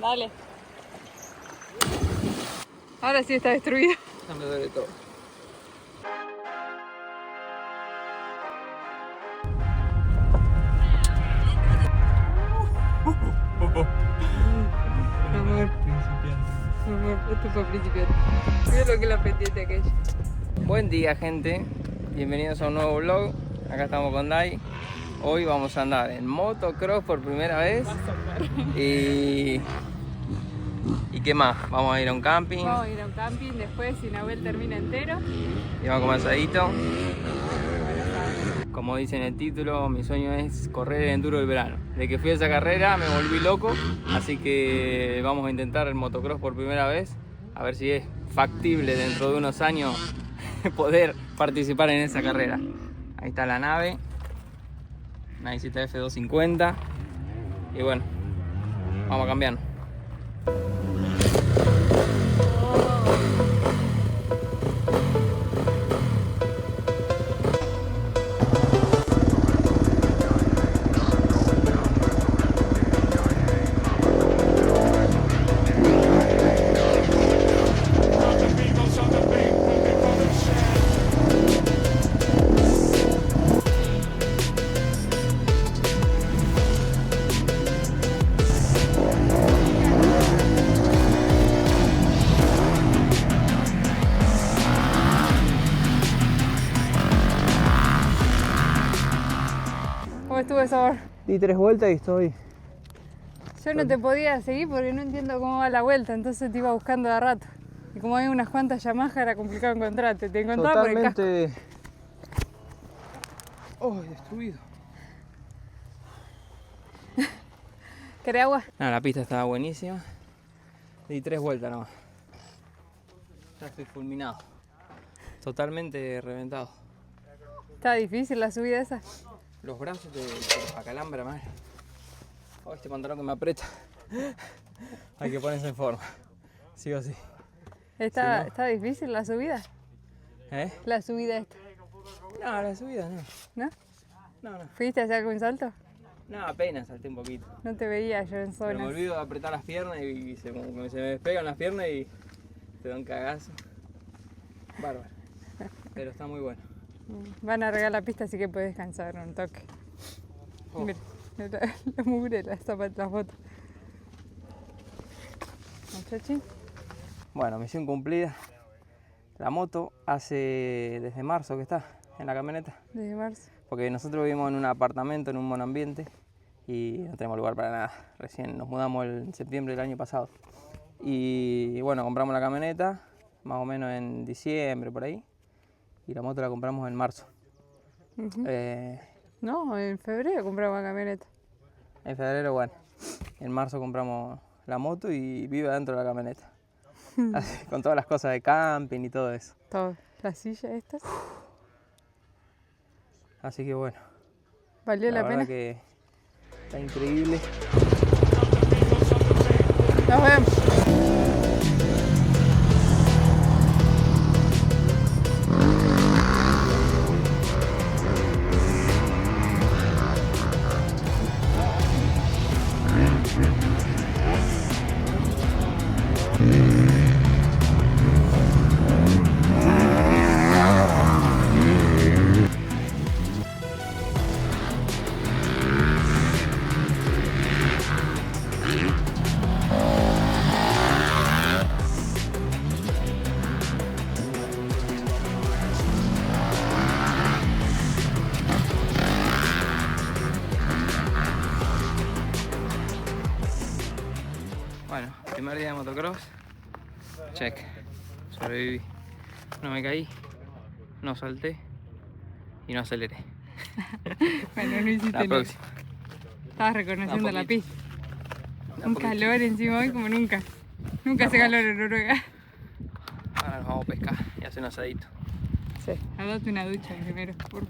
Dale. Ahora sí está destruido. Ya me duele todo. Amor, esto fue principiante. Mira lo que la pendiente aquella. Buen día, gente. Bienvenidos a un nuevo vlog. Acá estamos con Dai. Hoy vamos a andar en motocross por primera vez. ¿Y qué más? Vamos a ir a un camping. Vamos a ir a un camping después si Nahuel termina entero. Y vamos a comer asadito. Como dice en el título, mi sueño es correr el enduro del verano. De que fui a esa carrera me volví loco, así que vamos a intentar el motocross por primera vez, a ver si es factible dentro de unos años poder participar en esa carrera. Ahí está la nave, una Isita F250 y bueno, vamos a cambiar. ¿Cómo estuvo esa hora? Di 3 vueltas y estoy... Yo no te podía seguir porque no entiendo cómo va la vuelta, entonces te iba buscando de rato. Y como hay unas cuantas Yamaha era complicado encontrarte. Te encontraba por el casco. totalmente... Oh, destruido. ¿Querés agua? No, la pista estaba buenísima. Di 3 vueltas nomás. Ya estoy fulminado. Totalmente reventado. Está difícil la subida esa. Los brazos te acalambra mal. Oh, este pantalón que me aprieta. Hay que ponerse en forma. Sí o sí. Está, Sí, ¿no? está difícil la subida. ¿Eh? La subida esta. No, la subida no. ¿No? No. ¿Fuiste a hacer algún salto? No, apenas salté un poquito. No te veía yo en Pero me zonas. olvido de apretar las piernas y como que se me despegan las piernas y te da un cagazo. Bárbaro. Pero está muy bueno. Van a regar la pista, así que puedes descansar un toque. Oh. Mira, la mugre, la foto. Muchachín. Bueno, misión cumplida. La moto hace desde marzo que está en la camioneta. Desde marzo. Porque nosotros vivimos en un apartamento, en un monoambiente y no tenemos lugar para nada. Recién nos mudamos en septiembre del año pasado. Y bueno, compramos la camioneta más o menos en diciembre por ahí. Y la moto la compramos en marzo. Ujú. En No, en febrero compramos una camioneta. febrero, bueno. En marzo compramos la moto y vive dentro de la camioneta. Así, con todas las cosas de camping y todo eso. Todo. Las sillas estas. Así que bueno, ¿Valió la verdad pena? que está increíble. Nos vemos. Bueno, primer día de motocross. Check. Sobreviví. No me caí, no salté y no aceleré. Bueno, no hiciste La nada. próxima. Estabas reconociendo Un la poquito. pista. Un Un poquito. calor encima hoy como nunca. Nunca hace calor en Noruega. Ahora nos vamos a pescar y hacer un asadito. Sí. Date una ducha primero, por favor.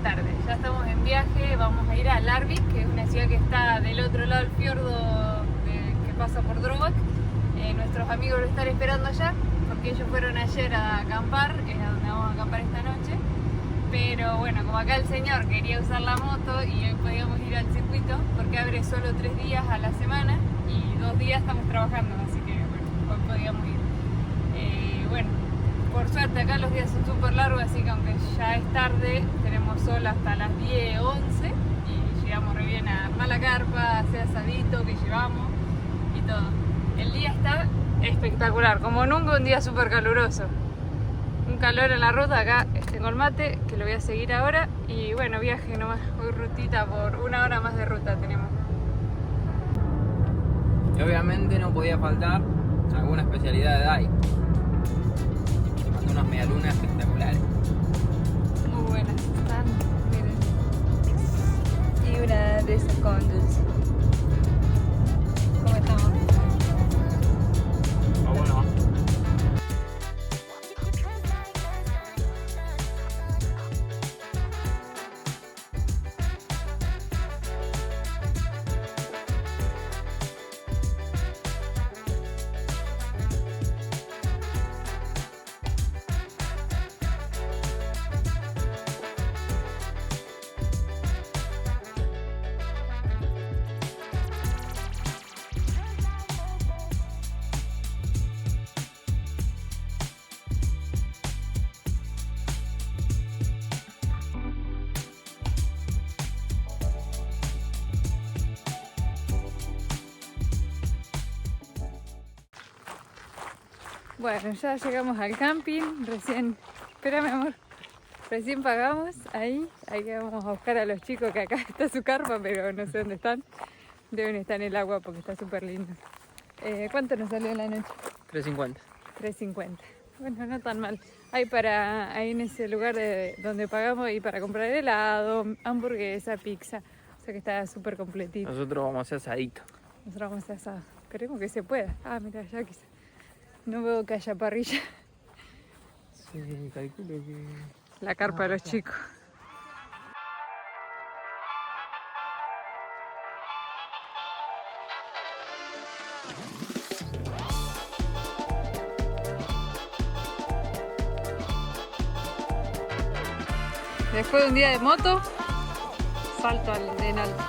tarde. Ya estamos en viaje, vamos a ir a Larvik, que es una ciudad que está del otro lado del fiordo que pasa por Drobak. Nuestros amigos lo están esperando allá, porque ellos fueron ayer a acampar, es a donde vamos a acampar esta noche. Pero bueno, como acá el señor quería usar la moto y hoy podíamos ir al circuito, porque abre solo 3 días a la semana y 2 días estamos trabajando, así que bueno, hoy podíamos ir. Bueno, por suerte acá los días son súper largos, así que aunque ya es tarde, tenemos sol hasta las 10, 11 y llegamos re bien a armar la carpa, hacer asadito que llevamos y todo. El día está espectacular, como nunca, un día súper caluroso. Un calor en la ruta, acá tengo el mate, que lo voy a seguir ahora. Y bueno, viaje nomás, hoy rutita por 1 hora más de ruta tenemos. Y obviamente no podía faltar alguna especialidad de DAI. Te mandé unas medialunas espectaculares. Muy buenas están, miren. Y una de esas con dulce. ¿Cómo estamos? Bueno. Bueno, ya llegamos al camping, recién, espérame amor, recién pagamos, ahí vamos a buscar a los chicos, que acá está su carpa, pero no sé dónde están, deben estar en el agua porque está súper lindo. ¿Cuánto nos salió en la noche? 3.50. 3.50, bueno, no tan mal. Hay ahí en ese lugar donde pagamos y para comprar helado, hamburguesa, pizza, o sea que está súper completito. Nosotros vamos a hacer asadito. Nosotros vamos a hacer asado, queremos que se pueda. Ah, mira, ya quizá. No veo que haya parrilla. Sí, calculo que... La carpa de los chicos. Después de un día de moto, salto en alto.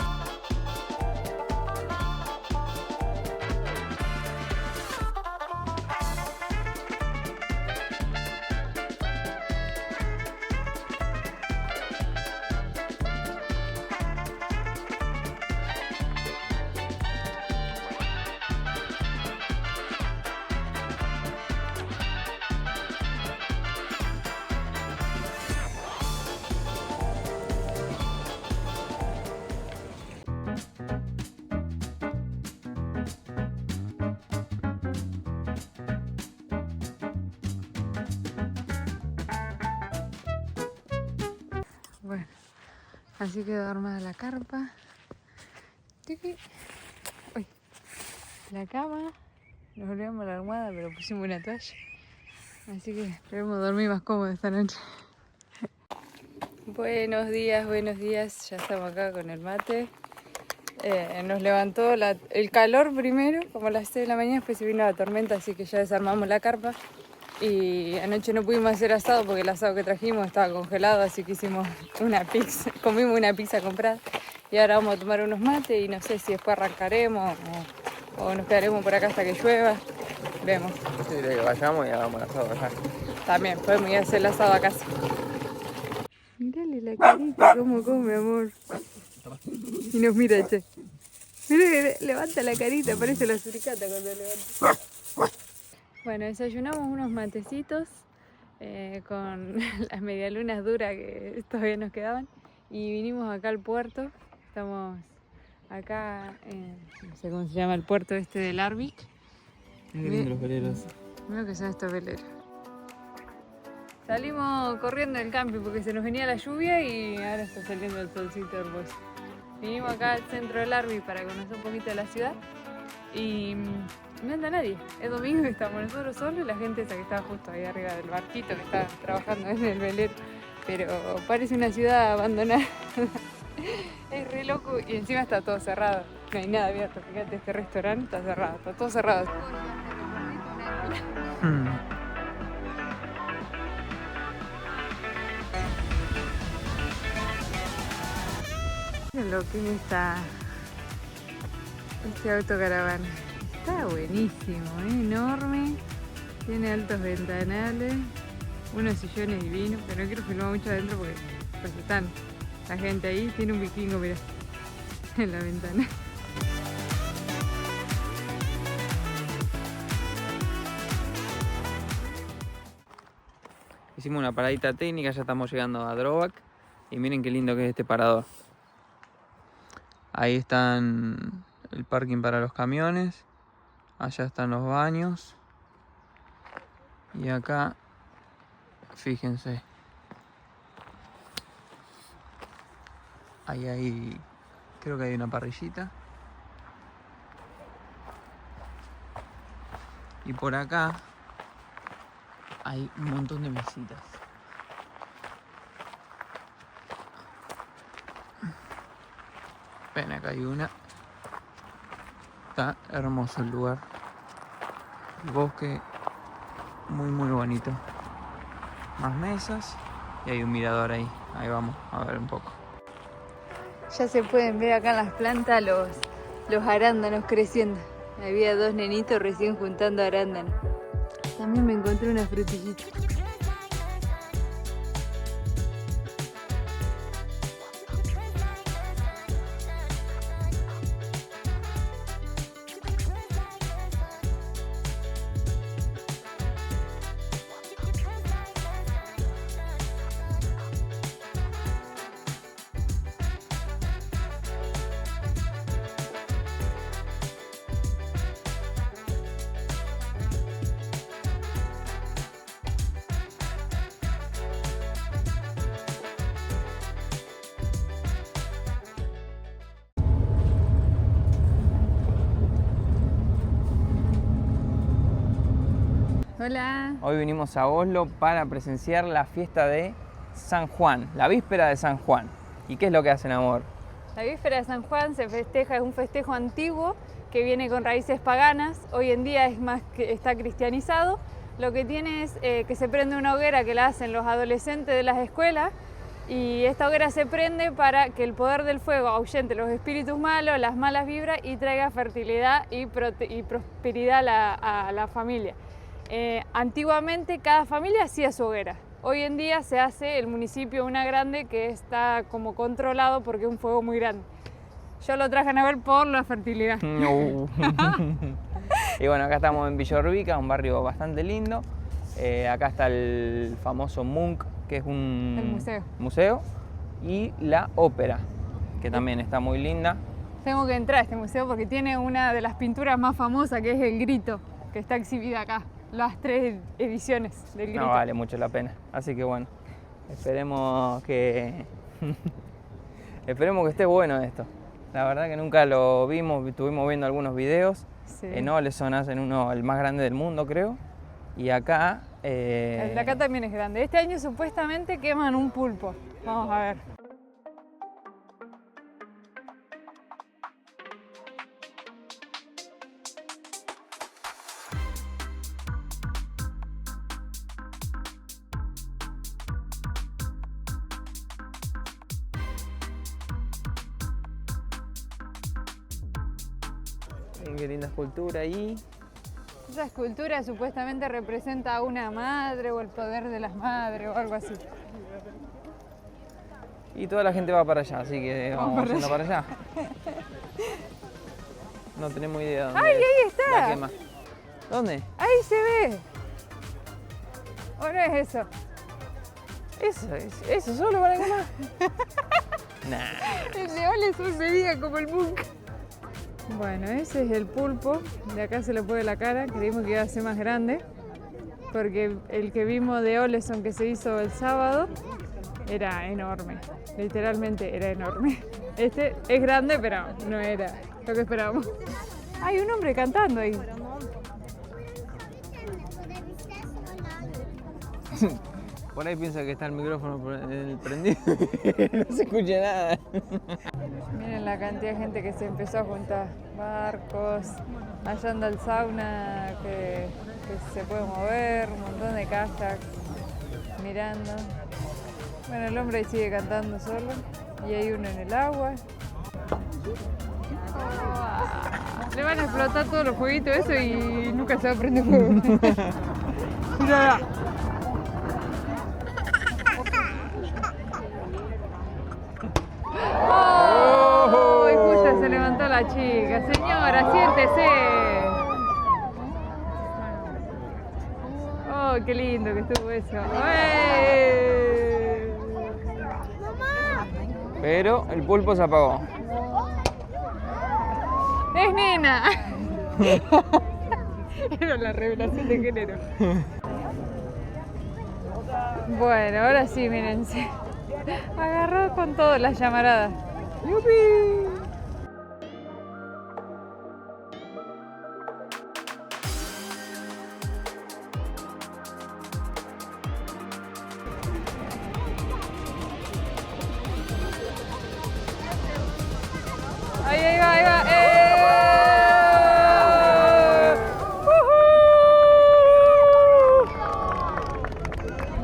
Bueno, así quedó armada la carpa. Uy, la cama. Nos olvidamos la almohada, pero pusimos una toalla. Así que esperemos dormir más cómodo esta noche. Buenos días, ya estamos acá con el mate. Nos levantó el calor primero, como a las 6 de la mañana, después se vino la tormenta, así que ya desarmamos la carpa. Y anoche no pudimos hacer asado porque el asado que trajimos estaba congelado, así que hicimos una pizza, comimos una pizza comprada. Y ahora vamos a tomar unos mates y no sé si después arrancaremos o nos quedaremos por acá hasta que llueva. Vemos. Sí, de que vayamos y hagamos el asado acá. También podemos ir a hacer el asado a casa. Mírale la carita, cómo come, amor. Y nos mira, che. Mira, levanta la carita, parece la suricata cuando levanta. Bueno, desayunamos unos matecitos con las medialunas duras que todavía nos quedaban. Y vinimos acá al puerto. Estamos acá, no sé cómo se llama el puerto este de Larvik. Qué lindo los veleros. Mira que son estos veleros. Salimos corriendo del camping porque se nos venía la lluvia y ahora está saliendo el solcito hermoso. Vinimos acá al centro de Larvik para conocer un poquito de la ciudad y no anda nadie. Es domingo y estamos nosotros solos y la gente esa que estaba justo ahí arriba del barquito que está trabajando en el velero. pero parece una ciudad abandonada. Es re loco y encima está todo cerrado. No hay nada abierto. Fíjate, este restaurante está cerrado, está todo cerrado. Miren lo que es este autocaravana. Está buenísimo, enorme. Tiene altos ventanales, unos sillones divinos, pero no quiero filmar mucho adentro porque pues están la gente ahí. Tiene un vikingo, mira, en la ventana. Hicimos una paradita técnica, ya estamos llegando a Drobak y miren qué lindo que es este parador. Ahí están el parking para los camiones, allá están los baños y acá, fíjense, ahí creo que hay una parrillita. Y por acá hay un montón de mesitas. Ven, acá hay una. Está hermoso el lugar. El bosque muy bonito. Más mesas y hay un mirador ahí. Ahí vamos a ver un poco. Ya se pueden ver acá en las plantas los arándanos creciendo. Había dos nenitos recién juntando arándanos. También me encontré una frutillita. Hola. Hoy vinimos a Oslo para presenciar la fiesta de San Juan, la víspera de San Juan. ¿Y qué es lo que hacen, amor? La víspera de San Juan se festeja, es un festejo antiguo que viene con raíces paganas. Hoy en día es más que está cristianizado. Lo que tiene es que se prende una hoguera que la hacen los adolescentes de las escuelas y esta hoguera se prende para que el poder del fuego ahuyente los espíritus malos, las malas vibras y traiga fertilidad y prosperidad a la familia. Antiguamente cada familia hacía su hoguera. Hoy en día se hace el municipio una grande que está como controlado porque es un fuego muy grande. Yo lo traje a ver por la fertilidad. No. Y bueno, acá estamos en Villorvica, un barrio bastante lindo. Acá está el famoso Munch, que es un museo. Y la ópera, que también está muy linda. Tengo que entrar a este museo porque tiene una de las pinturas más famosas, que es El Grito, que está exhibida acá. Las 3 ediciones del Grito. No vale mucho la pena. Así que bueno, esperemos que esté bueno esto. La verdad que nunca lo vimos, estuvimos viendo algunos videos. Sí. En Oleson hacen uno, el más grande del mundo, creo. Y acá... El de acá también es grande. Este año supuestamente queman un pulpo. Vamos a ver. Qué linda escultura ahí. Esa escultura supuestamente representa a una madre o el poder de las madres o algo así. Y toda la gente va para allá, así que vamos yendo para allá. No tenemos idea dónde. ¡Ay, ahí está! La quema. ¿Dónde? ¡Ahí se ve! ¿O no es eso? Eso solo para quemar. Nah. El de Oleson medía como el Munch. Bueno, ese es el pulpo. De acá se le puede la cara. Creímos que iba a ser más grande. Porque el que vimos de Oleson que se hizo el sábado era enorme. Literalmente era enorme. Este es grande, pero no era lo que esperábamos. Hay un hombre cantando ahí. Por ahí piensa que está el micrófono prendido. No se escucha nada. Miren la cantidad de gente que se empezó a juntar. Barcos, allá anda el sauna que se puede mover, un montón de kayaks mirando. Bueno, el hombre ahí sigue cantando solo y hay uno en el agua. Le van a explotar todos los jueguitos eso y nunca se va a prender fuego. Mira. ¡Oh! Y justo se levantó la chica. Señora, siéntese. ¡Oh, qué lindo que estuvo eso! ¡Ey! Pero el pulpo se apagó. ¡Es nena! Era la revelación de género. Bueno, ahora sí, mírense. Agarró con todo las llamaradas. ¡Yupi! Ahí va, ahí va.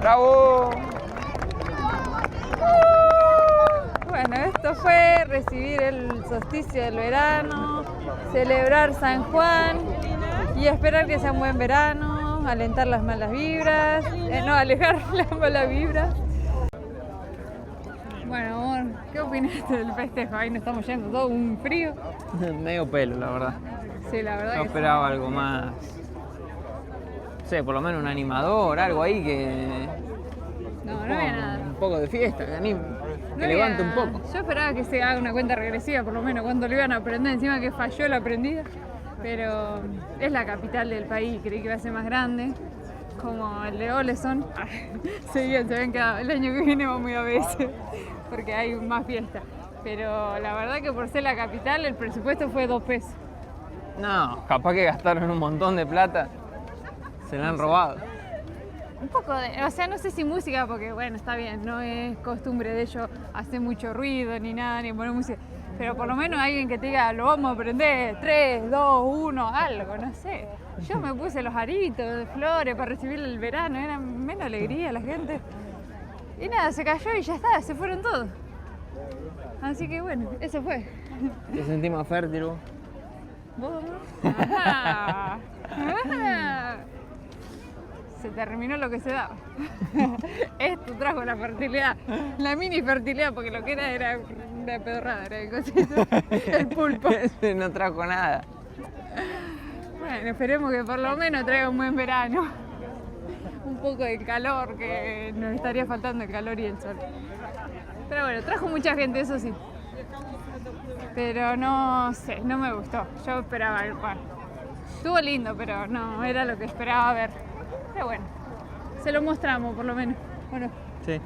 ¡Bravo! Bueno, esto fue recibir el solsticio del verano, celebrar San Juan y esperar que sea un buen verano, alentar las malas vibras, no, alejar las malas vibras. Bueno, amor, ¿qué opinaste del festejo? Ahí nos estamos yendo, todo un frío. Medio pelo, la verdad. Sí, la verdad Yo que esperaba algo más. No sé, por lo menos un animador, algo ahí que. no había nada. Un poco de fiesta, que anime, No que había levante un nada. poco. Yo esperaba que se haga una cuenta regresiva, por lo menos, cuando lo iban a aprender, encima que falló la aprendida. Pero es la capital del país, creí que iba a ser más grande, como el de Oleson. Se ven quedado. El año que viene vamos a ir a veces, porque hay más fiesta. Pero la verdad que por ser la capital, el presupuesto fue 2 pesos. No, capaz que gastaron un montón de plata. Se la han robado. Un poco de, o sea, no sé si música, porque bueno, está bien, no es costumbre de ellos hacer mucho ruido ni nada, ni poner música. Pero por lo menos alguien que te diga, lo vamos a aprender, 3, 2, 1, algo, no sé. Yo me puse los aritos de flores para recibir el verano, era menos alegría la gente. Y nada, se cayó y ya está, se fueron todos. Así que bueno, eso fue. ¿Te sentís más fértil vos? ¿Vos, amor? Ajá. Ajá. Se terminó lo que se daba. Esto trajo la fertilidad, la mini fertilidad, porque lo que era una pedorrada, era el cosito, el pulpo. Ese no trajo nada. Bueno, esperemos que por lo menos traiga un buen verano. Un poco de calor, que nos estaría faltando el calor y el sol. Pero bueno, trajo mucha gente, eso sí. Pero no sé, no me gustó. Yo esperaba algo. Bueno, estuvo lindo, pero no era lo que esperaba ver. Pero bueno, se lo mostramos por lo menos. Bueno. Sí.